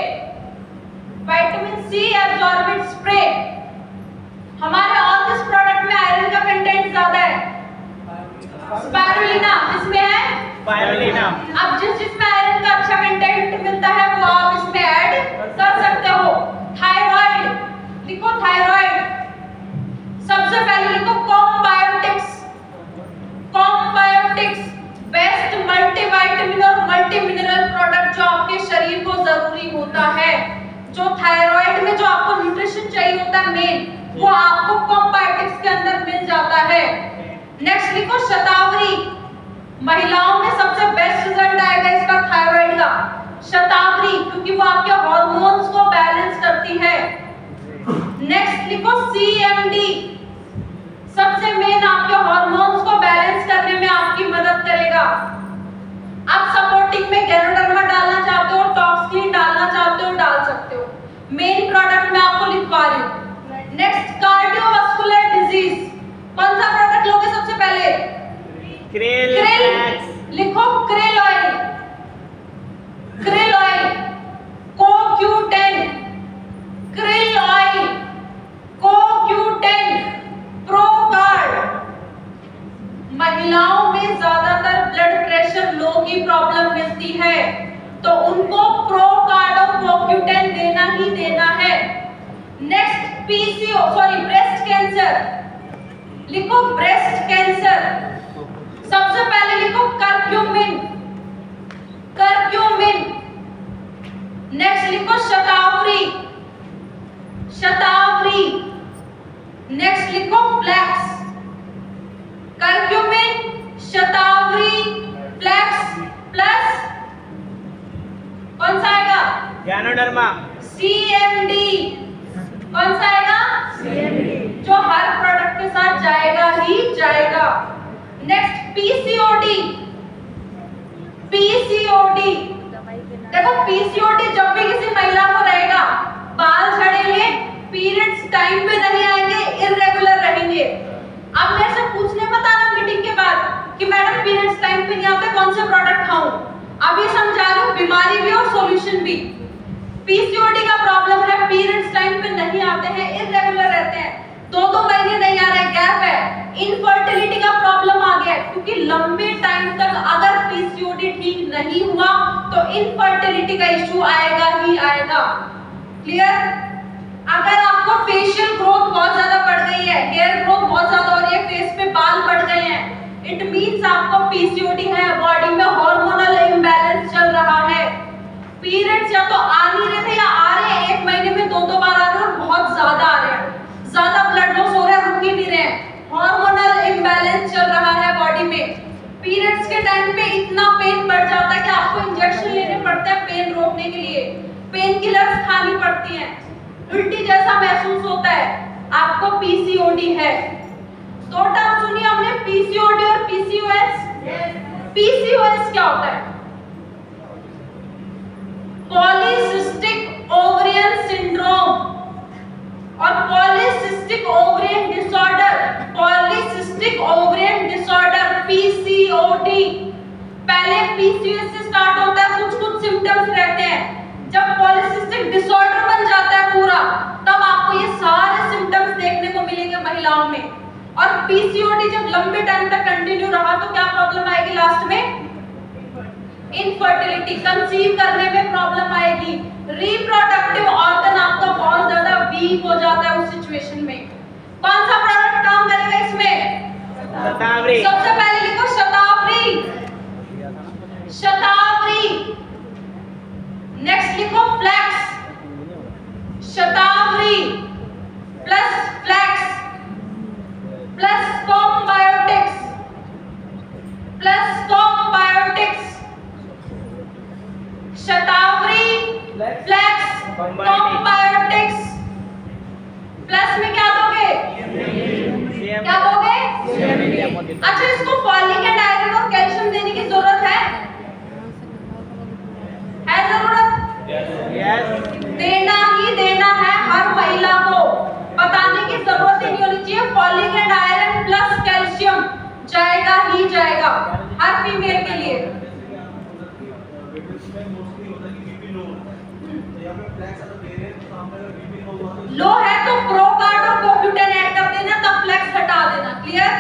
Vitamin C absorbent spray. हमारे और किस प्रोडक्ट में आयरन का कंटेंट ज्यादा है? स्पाइरुलिना। इसमें है स्पाइरुलिना। अब जिसमें आयरन का अच्छा कंटेंट मिलता है वो आप इसमें ऐड कर सकते हो। थायराइड, लिखो थायराइड। सबसे पहले लिखो कॉम्बायोटिक्स। कॉम्बायोटिक्स बेस्ट मल्टीविटामिन और मल्टी मिनरल प्रोडक्ट जो आपके शरीर को जरूरी होता है। जो थायराइड में जो आपको न्यूट्रिशन चाहिए होता है मेन, वो आपको कॉम्बायोटिक्स के अंदर मिल जाता है। नेक्स्ट लिखो शतावरी। महिलाओं में सबसे बेस्ट रिजल्ट आएगा इसका थायराइड का, शतावरी, क्योंकि वो आपके हार्मोन्स को बैलेंस करती है। नेक्स्ट लिखो सीएमडी। सबसे मेन आपके हार्मोन्स को बैलेंस करने में आपकी मदद करेगा। आप सपोर्टिंग में गैनोडर्मा डालना चाहते हो, टॉक्सक्लीन डालना चाहते हो, डाल सकते हो। मेन प्रोडक्ट मैं आपको लिखवा रही हूँ। Next, cardiovascular disease. कौन सा प्रोडक्ट लोगे सबसे पहले? Krill flax. लिखो krill oil. Krill oil, CoQ10, krill oil, CoQ10, procard. महिलाओं में ज्यादातर ब्लड प्रेशर लो की प्रॉब्लम मिलती है, तो उनको प्रोकार्ड और CoQ10 देना ही देना है। Next, breast cancer. लिखो ब्रेस्ट कैंसर। सबसे पहले लिखो करक्यूमिन। करक्यूमिन। नेक्स्ट लिखो शतावरी। शतावरी। नेक्स्ट लिखो फ्लैक्स। करक्यूमिन, शतावरी, फ्लैक्स प्लस कौन सा आएगा? गैनोडर्मा। सीएमडी। कौन सा आएगा? सीएमडी, जो हर प्रोडक्ट के साथ जाएगा ही जाएगा। Next, PCOD. पीसीओडी, देखो पीसीओडी जब भी किसी महिला को रहेगा, बाल झड़ेंगे, पीरियड्स टाइम पे नहीं आएंगे, इररेगुलर रहेंगे। अब मेरे से पूछने मत आना मीटिंग के बाद कि मैडम पीरियड्स टाइम पे नहीं आते, कौन से प्रोडक्ट खाऊं। अभी समझा रही हूं, बीमारी भी और सॉल्यूशन भी। पीसीओडी का प्रॉब्लम है, पीरियड्स टाइम पे नहीं आते हैं, इररेगुलर रहते हैं, 2-2 महीने नहीं आ रहे, गैप है। इनफर्टिलिटी का प्रॉब्लम आ गया है, क्योंकि लंबे टाइम तक अगर पीसीओडी ठीक नहीं हुआ तो इनफर्टिलिटी का इश्यू आएगा ही आएगा। क्लियर? अगर आपको फेशियल ग्रोथ बहुत ज्यादा बढ़ गई है, हेयर ग्रोथ बहुत ज्यादा हो रही है, फेस पे बाल बढ़ गए हैं, इट मींस आपको पीसीओडी है, बॉडी में हार्मोनल इंबैलेंस चल रहा है। पीरियड्स या तो आ नहीं रहे थे या आ रहे हैं, 1 महीने में 2-2 बार आ रहे हैं और बहुत ज्यादा आ रहे हैं, ज्यादा ब्लड लॉस हो रहा है, रुक ही नहीं रहे, हार्मोनल इंबैलेंस चल रहा है बॉडी में। पीरियड्स के टाइम पे इतना पेन बढ़ जाता है कि आपको इंजेक्शन लेने पड़ते हैं पेन रोकने के लिए, पेन किलर्स खानी पड़ती हैं, उल्टी जैसा महसूस होता है, आपको पीसीओडी है। तो टर्म सुनिए हमने, पीसीओडी और पीसीओएस। पीसीओएस क्या होता है? पॉलीसिस्टिक ओवरियन सिंड्रोम और polycystic ovarian disorder. Polycystic ovarian disorder, PCOD. पहले पीसीओएस से स्टार्ट होता है, कुछ सिम्टम्स रहते हैं, पीसीओडी जब लंबे टाइम तक कंटिन्यू रहा तो क्या प्रॉब्लम आएगी लास्ट में? इनफर्टिलिटी, कंसीव करने में प्रॉब्लम आएगी। रिप्रोडक्टिव ऑर्गन आपका बहुत ज्यादा वीक हो जाता है उस सिचुएशन में। कौन सा प्रोडक्ट काम करेगा इसमें? शतावरी। सबसे पहले लिखो शतावरी, शतावरी। नेक्स्ट लिखो फ्लैक्स, शतावरी प्लस फ्लैक्स प्लस कॉम्बायोटिक्स प्लस कॉम्बायोटिक्स, शतावरी फ्लैक्स कॉम्बायोटिक्स प्लस में क्या दोगे? क्या दोगे? अच्छा, इसको फॉलिक एंड आयरन और कैल्शियम देने की जरूरत है जरूरत? यस। देना ही देना है हर महिला को, बताने की जरूरत ही नहीं होनी चाहिए। Folic and iron plus calcium जाएगा ही जाएगा हर फीमेल के लिए। लो है तो प्रोकार्ड और कोक्यूटेन ऐड कर देना, तब फ्लेक्स हटा देना। क्लियर?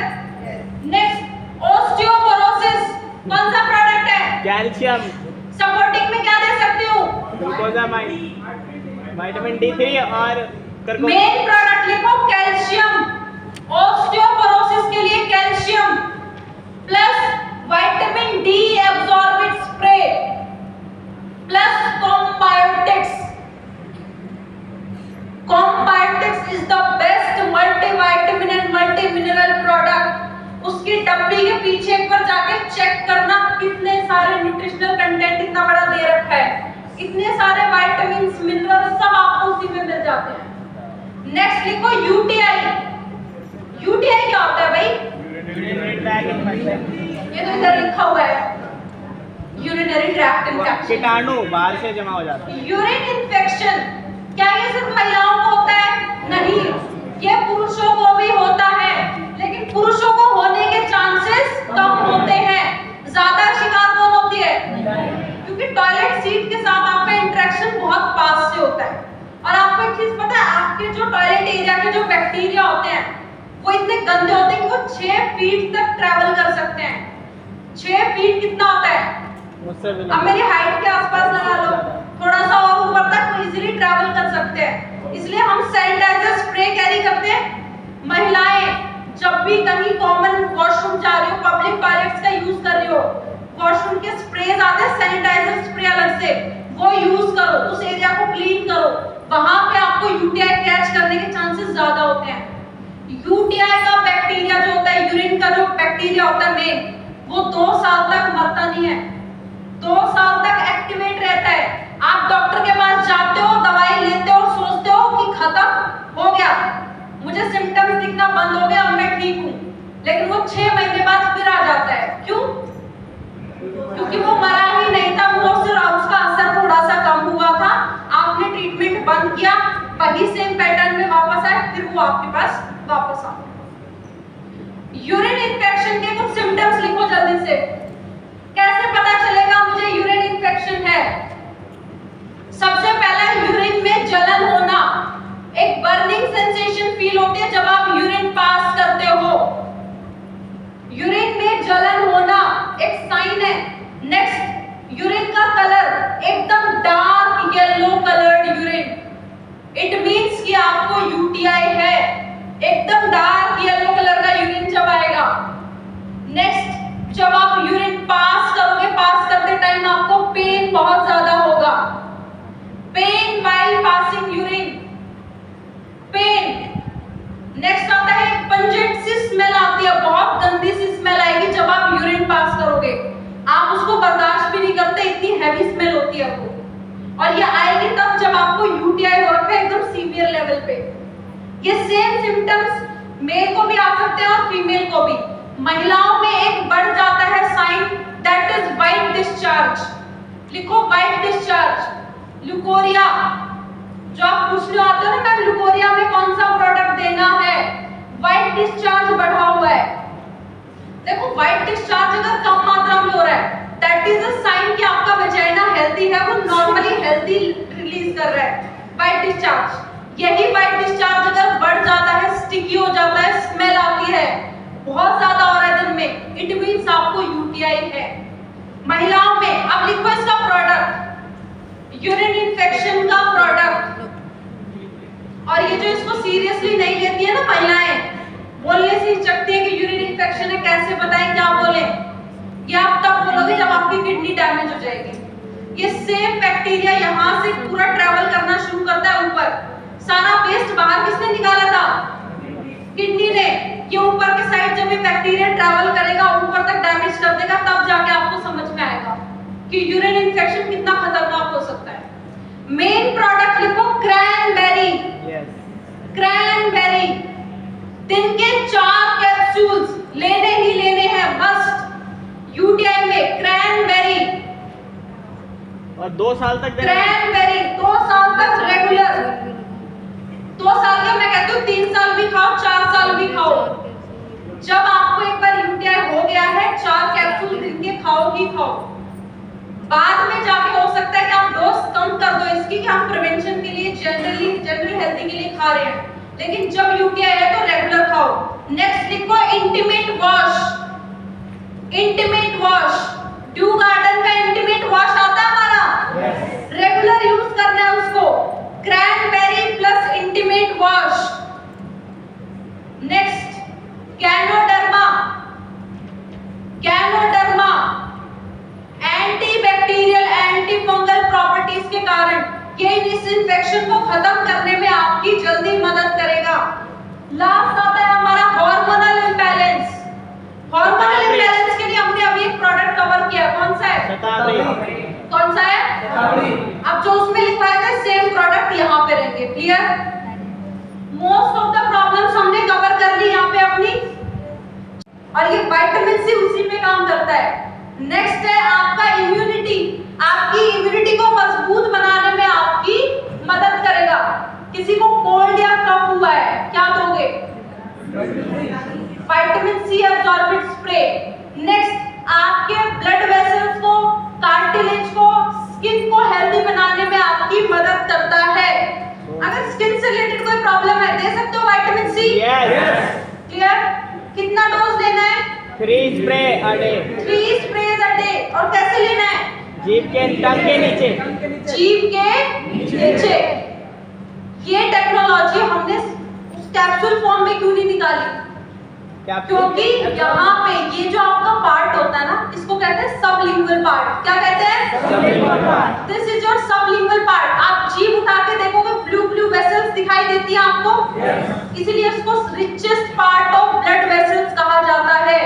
नेक्स्ट ओस्टियोपोरोसिस, कौन सा प्रोडक्ट है? कैल्शियम। सपोर्टिंग में क्या दे सकती हूँ? ग्लूकोजामाइन, विटामिन D3 और मेन प्रोडक्ट लिखो कैल्शियम। ओस्टियोपोरोसिस के लिए calcium plus vitamin D absorbit spray plus combiotics. Combiotics is the best multivitamin and multi mineral product. उसकी डब्बी के पीछे एक बार जाके चेक करना कितने सारे न्यूट्रिशनल कंटेंट इतना बड़ा दे रखा है, इतने सारे विटामिन्स मिनरल्स सब आपको उसी में मिल जाते हैं। नेक्स्ट लिखो यूटीआई। यूटीआई क्या होता है भाई? Urinary tract infection. ये तो इधर लिखा हुआ है, यूरिनरी ट्रैक्ट इन्फेक्शन, कीटाणु बाहर से जमा हो जाता है। Urine infection. क्या ये सिर्फ महिलाओं को होता है? नहीं, ये पुरुषों को भी होता है, लेकिन पुरुषों को होने के चांसेस कम होते हैं। ज्यादा शिकार कौन होती है? क्योंकि टॉयलेट सीट के साथ आपका इंटरेक्शन बहुत पास से होता है। और आपको एक चीज पता है, आपके जो टॉयलेट एरिया के जो बैक्टीरिया होते हैं वो इतने गंदे होते हैं कि वो 6 फीट तक ट्रैवल कर सकते हैं। 6 फीट कितना होता है? अब मेरी हाइट के आसपास लगा लो, थोड़ा सा और ऊपर तक इजीली ट्रैवल कर सकते हैं। इसलिए हम सैनिटाइजर स्प्रे कैरी करते हैं। महिलाएं जब भी कहीं कॉमन वॉशरूम जा रही हो, पब्लिक टॉयलेट्स का यूज कर रही हो, वॉशरूम के स्प्रेज आते हैं, सैनिटाइजर स्प्रे अलग से, वो यूज करो, उस एरिया को क्लीन करो। वहां पे आपको यूटीआई कैच करने के चांसेस ज्यादा होते हैं। यूटीआई का बैक्टीरिया जो होता है, यूरिन का जो बैक्टीरिया होता है मेन, वो 2 साल तक मरता नहीं है, 2 साल तक एक्टिवेट रहता है। आप डॉक्टर के पास जाते हो, दवाई लेते हो, सोचते हो कि खत्म हो गया, मुझे सिम्टम्स दिखना बंद हो गया, अब मैं ठीक हूँ, लेकिन वो 6 महीने बाद फिर आ जाता है। क्यों? क्योंकि वो मरा ही नहीं था, वो सिर्फ उसका असर थोड़ा सा कम हुआ था, आपने ट्रीटमेंट बंद किया, वही सेम पैटर्न में वापस आए, फिर वो आपके पास वापस आ। यूरिन इन्फेक्शन के कुछ सिम्टम्स लिखो जल्दी से। कैसे पता चलेगा मुझे यूरिन इन्फेक्शन है? सबसे पहला, यूरिन में जलन होना, एक बर्निंग सेंसेशन फील होती है जब आप यूरिन पास करते हो। यूरिन में जलन होना एक साइन है। नेक्स्ट, यूरिन का कलर एकदम dark yellow coloured urine, it means कि आपको यूटीआई है। एकदम डार्क येलो कलर का यूरिन जब आएगा। नेक्स्ट, जब आप यूरिन पास करोगे, पास करते टाइम आपको पेन बहुत ज्यादा होगा, pain while passing urine, pain. Next आता है पंजेंट सी स्मेल आती है, बहुत गंदी सी स्मेल आएगी जब आप यूरिन पास करोगे, आप उसको बर्दाश्त भी नहीं करते, इतनी हैवी स्मेल होती है वो। और ये आएगी तब जब आपको यूटीआई हो रखा है एकदम सीवियर लेवल पे। ये सेम सिम्टम्स मेल को भी आ सकते हैं और फीमेल को भी। महिलाओं में एक बढ़ जाता है sign, that is white discharge. लिखो व्हाइट डिस्चार्ज। ल्यूकोरिया, जो आप पूछने आते हो ना मैम ल्यूकोरिया में कौन सा प्रोडक्ट देना है, व्हाइट डिस्चार्ज बढ़ा हुआ है। देखो व्हाइट डिस्चार्ज अगर कम मात्रा में हो रहा है, दैट इज अ साइन कि आपका वेजाइना हेल्दी है, वो नॉर्मली हेल्दी रिलीज कर रहा है व्हाइट डिस्चार्ज। यही व्हाइट डिस्चार्ज अगर बढ़ जाता है, स्टिकी हो जाता है, स्मेल आती है, बहुत ज्यादा हो रहा है दिन में, इट मीन्स आपको यूटीआई है। महिलाओं में अब लिखो इसका प्रोडक्ट, यूरिन इन्फेक्शन का प्रोडक्ट। और ये जो इसको सीरियसली नहीं लेती है ना महिलाएं, बोलने से हिचकती है कि यूरिन इन्फेक्शन है, कैसे बताएं क्या बोले, ये आप तब बोलोगे जब आपकी किडनी डैमेज हो जाएगी। ये सेम बैक्टीरिया यहाँ से पूरा ट्रैवल करना शुरू करता है ऊपर। सारा वेस्ट बाहर किसने निकाला था? किडनी ने। ये ऊपर की साइड जब ये बैक्टीरिया ट्रैवल करेगा ऊपर तक डैमेज कर देगा, तब जाके आपको समझ में आएगा कि यूरिन इन्फेक्शन कितना खतरनाक हो सकता है। मेन प्रोडक्ट लिखो क्रैनबेरी। क्रैनबेरी दिन के 4 कैप्सूल्स लेने ही लेने हैं मस्ट यूटीआई में। क्रैनबेरी और 2 साल तक क्रैनबेरी 2 साल तक रेगुलर। 2 साल के मैं कहती हूँ 3 साल भी खाओ, 4 साल भी खाओ। जब आपको एक बार यूटीआई हो गया है, 4 कैप्सूल दिन के खाओ ही खाओ। बाद में जाके हो सकता है कि आप डोज कम कर दो इसकी, कि हम प्रिवेंशन के लिए जनरल हेल्दी के लिए खा रहे हैं, लेकिन जब यूटीआई है तो रेगुलर खाओ। नेक्स्ट लिखो intimate wash. Intimate wash, due garden का इंटीमेट वॉश आता है हमारा, रेगुलर यूज करना है उसको। Cranberry plus intimate wash. Next ganoderma. Ganoderma antibacterial anti fungal properties के कारण ये इस इन्फेक्शन को खत्म करने में आपकी जल्दी मदद करेगा। लास्ट आता है हमारा हार्मोनल इम्बैलेंस। हार्मोनल इम्बैलेंस के लिए हमने अभी एक प्रोडक्ट कवर किया, कौन सा है? कौन सा है? अब जो उसमें लिखवाए थे सेम प्रोडक्ट यहाँ पे रहेंगे। Clear? Most of the problems हमने कवर कर ली यहाँ पे अपनी, और ये विटामिन सी उसी में काम करता है। नेक्स्ट है आपका इम्यूनिटी। आपकी इम्यूनिटी को मजबूत बनाने में आपकी मदद करेगा। किसी को कोल्ड या कफ हुआ है, क्या दोगे? Vitamin C absorbent spray. Next आपके ब्लड वेसल्स को, कार्टिलेज को, स्किन को हेल्दी बनाने में आपकी मदद करता है। अगर स्किन से रिलेटेड कोई प्रॉब्लम है, दे सकते हो विटामिन सी। क्लियर? कितना डोज लेना है? 3 spray a day. 3 sprays a day. और कैसे लेना है? जीभ के टंग के नीचे। जीभ के नीचे। ये टेक्नोलॉजी हमने उस कैप्सूल फॉर्म में क्यों नहीं निकाली? क्योंकि यहाँ पे ये जो आपका पार्ट होता है ना, इसको कहते हैं सबलिंगुअल पार्ट। क्या कहते हैं? Sublingual part. This is your sublingual part. आप जीभ उठा के देखोगे ब्लू ब्लू वेसल्स दिखाई देती हैं आपको, इसीलिए इसको richest part of blood vessels कहा जाता है।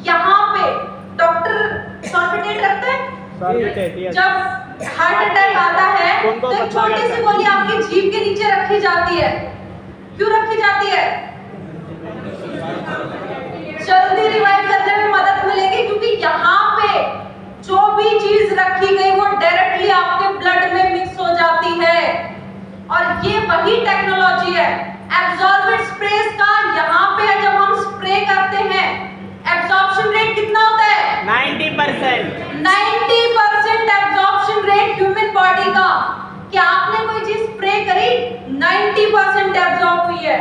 यहाँ पे डॉक्टर सॉर्बिटेट रखते हैं। जब हार्ट अटैक आता है तो एक छोटी सी गोली आपकी जीभ के नीचे रखी जाती है। क्यों रखी जाती है? जल्दी रिवाइव करने में मदद मिलेगी, क्योंकि यहाँ पे जो भी चीज रखी गई वो डायरेक्टली आपके ब्लड में मिक्स हो जाती है। और ये वही टेक्नोलॉजी है एब्जॉर्बेंट स्प्रेस का। यहाँ पे जब हम स्प्रे करते हैं, एब्जॉर्प्शन रेट कितना होता है? 90%। 90% एब्जॉर्प्शन रेट ह्यूमन बॉडी का। क्या आपने कोई चीज स्प्रे करी, 90% एब्जॉर्ब हुई है।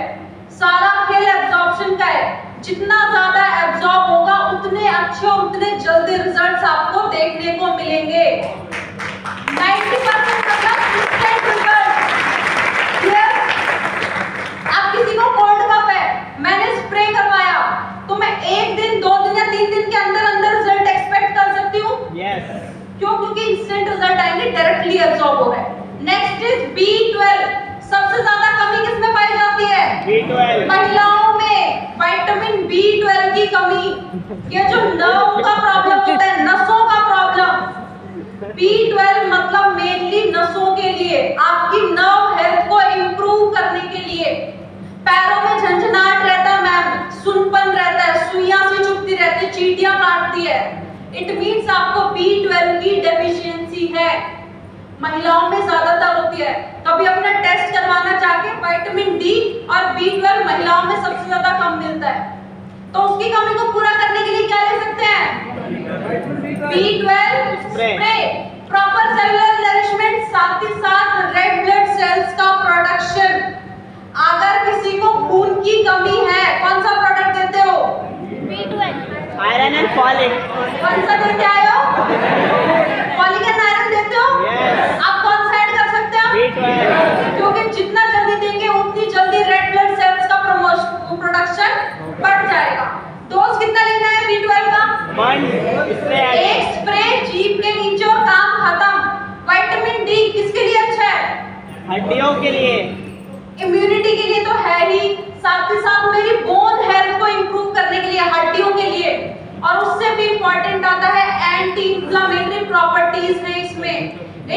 सारा खेल एब्जॉर्प्शन का है। जितना ज्यादा एब्जॉर्ब होगा उतने अच्छे और उतने जल्दी रिजल्ट्स आपको देखने को मिलेंगे। 90% मतलब इंस्टेंट रिजल्ट। क्लियर? अब किसी को कोल्ड कफ है, मैंने स्प्रे करवाया, तो मैं 1 दिन 2 दिन या 3 दिन के अंदर अंदर रिजल्ट एक्सपेक्ट कर सकती हूँ? यस। क्यों? क्योंकि इंस्टेंट रिजल्ट आएंगे, डायरेक्टली एब्जॉर्ब हो रहा है। Next is B12। सबसे ज्यादा कमी किसमें पाई जाती है? B12। महिलाओं में विटामिन B12 की कमी। ये जो नर्व का प्रॉब्लम होता है, नसों का प्रॉब्लम, B12 मतलब मेनली नसों के लिए, आपकी नर्व हेल्थ को इंप्रूव करने के लिए। पैरों में झंझनाहट रहता है मैम, सुनपन रहता है, सुइयां सी चुभती रहती है, चींटियां काटती है, इट मींस आपको B12 की डेफिशिएंसी है। महिलाओं में ज्यादातर होती है। कभी अपना टेस्ट करवाना चाहे, विटामिन डी और B12 महिलाओं में सबसे ज्यादा कम मिलता है, तो उसकी कमी को पूरा करने के लिए क्या ले सकते हैं? B12 spray. Proper cellular nourishment, साथ ही साथ रेड ब्लड सेल्स का प्रोडक्शन। अगर किसी को खून की कमी है, कौन सा प्रोडक्ट देते हो? हड्डियों के लिए, इम्यूनिटी के लिए तो है ही, साथ ही साथ मेरी बोन हेल्थ को इंप्रूव करने के लिए, हड्डियों के लिए, और उससे भी इंपॉर्टेंट आता है एंटी इंफ्लेमेटरी प्रॉपर्टीज है इसमें।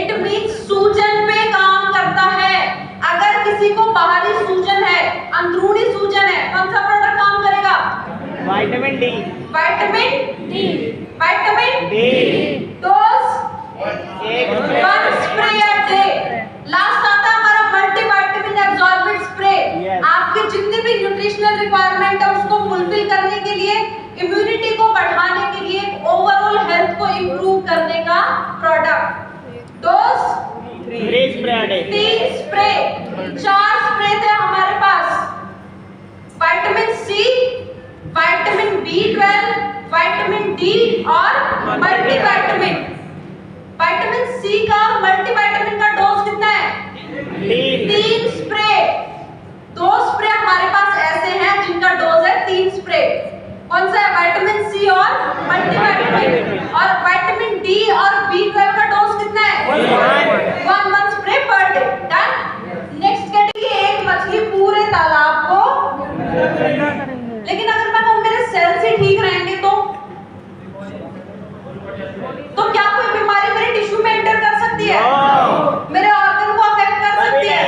इट मींस सूजन पे काम करता है। अगर किसी को बाहरी सूजन है, अंदरूनी सूजन है, कौन सा प्रोडक्ट काम करेगा? Vitamin D, vitamin D, vitamin D dose एक one spray a day. Last आता है हमारा मल्टीविटामिन एब्जॉर्बेंट स्प्रे। Yes. आपके जितने भी न्यूट्रिशनल रिक्वायरमेंट है उसको फुलफिल करने के लिए, इम्यूनिटी को बढ़ाने के लिए, ओवरऑल हेल्थ को इंप्रूव करने का product. Dose 3 spray a day, 3 spray, 4 spray थे हमारे पास। Vitamin C, vitamin B12, vitamin D और मल्टीविटामिन। विटामिन सी का और मल्टीविटामिन का डोज कितना है? 3 स्प्रे। 2 स्प्रे हमारे पास ऐसे हैं जिनका डोज है 3 स्प्रे। कौन सा है? विटामिन सी और मल्टीविटामिन। और विटामिन डी और B12 का डोज कितना है? 1 spray per day. Done. Next category, एक मछली पूरे तालाब को। लेकिन अगर मैं कहूं मेरे सेल्स ही ठीक रहेंगे तो क्या कोई बीमारी मेरे टिश्यू में एंटर कर सकती है? मेरे ऑर्गन को अफेक्ट कर सकती है?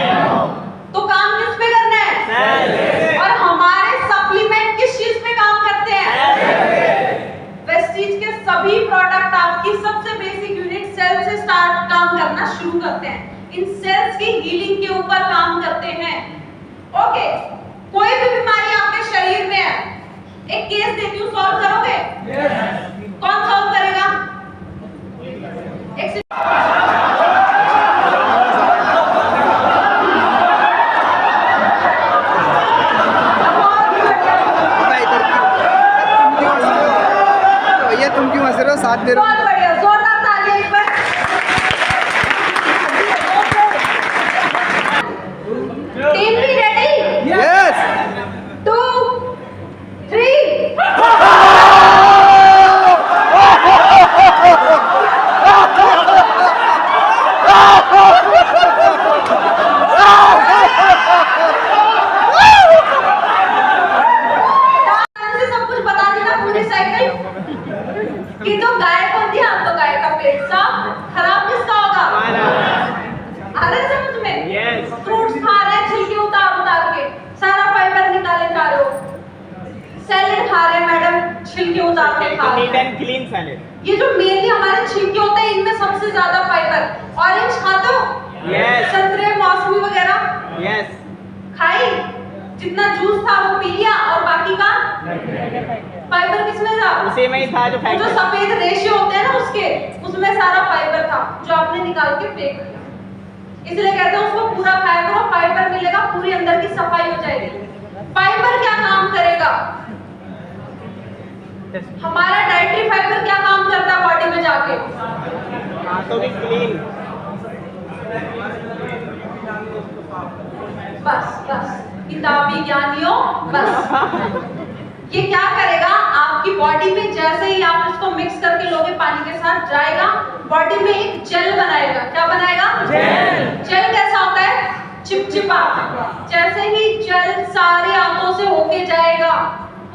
तो काम किस पे करना है? और हमारे सप्लीमेंट किस चीज पे काम करते हैं? वेस्टीज के सभी प्रोडक्ट आपकी सबसे बेसिक यूनिट सेल से स्टार्ट काम करना शुरू करते हैं। इन सेल्स की हीलिंग के ऊपर काम करते हैं। ओके, कोई भी बीमारी आपके शरीर में है, एक केस देती हूँ, सॉल्व करोगे? कौन सॉल्व करेगा? एक भैया तुम क्यों हंस रहे हो? साथ दे रहे हो। बहुत बढ़िया, जोरदार तालियां एक बार। टीम भी रेडी? यस। 2 3 से सब कुछ बता देना पूरी साइकिल कि जो गाय को दिया तो गाय का पेट साफ, खराब किसका होगा? आ रहा है समझ में? Yes. फ्रूट्स खा रहे हैं, छिलके उतार उतार के सारा फाइबर निकाले जा रहे हो। सैलेड खा रहे हैं मैडम, छिलके उतार के खा रहे नीट हैं। And clean salad. ये जो मेनली हमारे छिलके होते हैं इनमें सबसे ज्यादा फाइबर। ऑरेंज खाते हो? Yes. संतरे, मौसमी वगैरह यस, खाई, जितना जूस था वो पी लिया, और बाकी का फाइबर किसमें था? उसी में ही था जो वो जो फैक्ट्री। सफेद रेशे होते हैं ना उसके, उसमें सारा फाइबर था जो आपने निकाल के फेंक दिया। इसलिए कहते हैं उसको पूरा खाया करो, फाइबर मिलेगा, पूरी अंदर की सफाई हो जाएगी। फाइबर क्या काम करेगा? हमारा डाइटरी फाइबर क्या काम करता है बॉडी में जाके? हाथों की क्लीन। बस बस किताबी ज्ञानियों, बस। ये क्या करेगा? आपकी बॉडी में जैसे ही आप इसको मिक्स करके लोगे पानी के साथ, जाएगा बॉडी में एक जेल बनाएगा। क्या बनाएगा? जेल। जेल कैसा होता है? चिपचिपा। जैसे ही जेल सारे आंतों से होके जाएगा,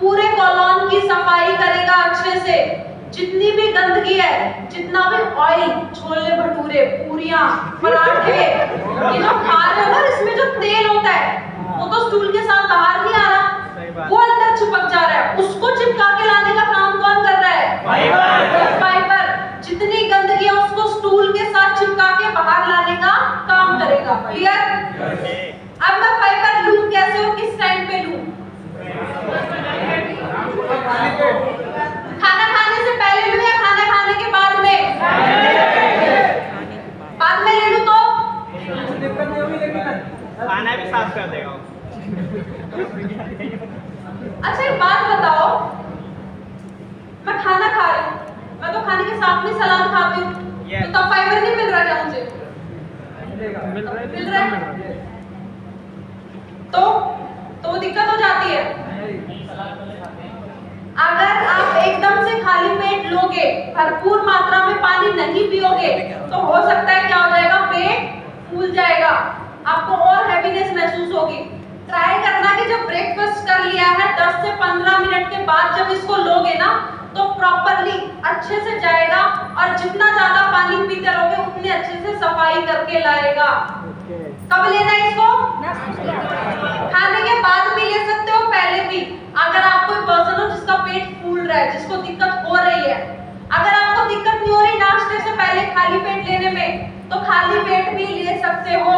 पूरे कॉलोन की सफाई करेगा अच्छे से। जितनी भी गंदगी है, जितना भी ऑयल, छोले भटूरे, पूरियां, पराठे, ये जो खा रहे हो ना, इसमें जो तेल होता है वो तो स्टूल के साथ बाहर नहीं आ रहा, वो अंदर चिपक जा रहा है। उसको चिपका के लाने का काम कौन कर रहा है? फाइबर। फाइबर। जितनी गंदगी है उसको स्टूल के साथ चिपका के बाहर लाने का काम करेगा। क्लियर? अब मैं फाइबर लूं कैसे और किस टाइम पे लूं? खाना खाने से पहले लूं या खाना खाने के बाद में? बाद में ले लूं तो खाना भी साफ कर देगा। अच्छा एक बात बताओ, मैं खाना खा रही हूँ, मैं तो खाने के साथ में सलाद खाती हूँ, तो तब फाइबर नहीं मिल रहा क्या मुझे? मिल रहा है। तो दिक्कत हो जाती है। अगर आप एकदम से खाली पेट लोगे, भरपूर मात्रा में पानी नहीं पियोगे, तो हो सकता है क्या हो जाएगा? पेट फूल जाएगा। आपको और हैवीनेस महसूस होगी। ट्राई करना कि जब ब्रेकफास्ट कर लिया है 10 से 15 मिनट के बाद जब इसको लोगे ना तो प्रॉपरली अच्छे से जाएगा, और जितना ज्यादा पानी पीते रहोगे उतने अच्छे से सफाई करके लाएगा। कब लेना है इसको? खाने के बाद भी ले सकते हो, पहले भी। अगर आप कोई पर्सन हो जिसका पेट फूल रहा है, जिसको दिक्कत हो रही है, अगर आपको दिक्कत नहीं हो रही नाश्ते से पहले खाली पेट लेने में, तो खाली पेट भी ले सकते हो,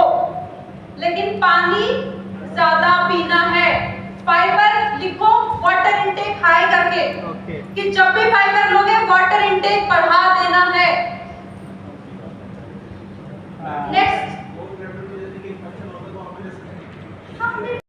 लेकिन पानी ज्यादा पीना है। फाइबर लिखो, वाटर इनटेक हाई करके, कि जब भी फाइबर लोगे वाटर इनटेक बढ़ा देना है। नेक्स्ट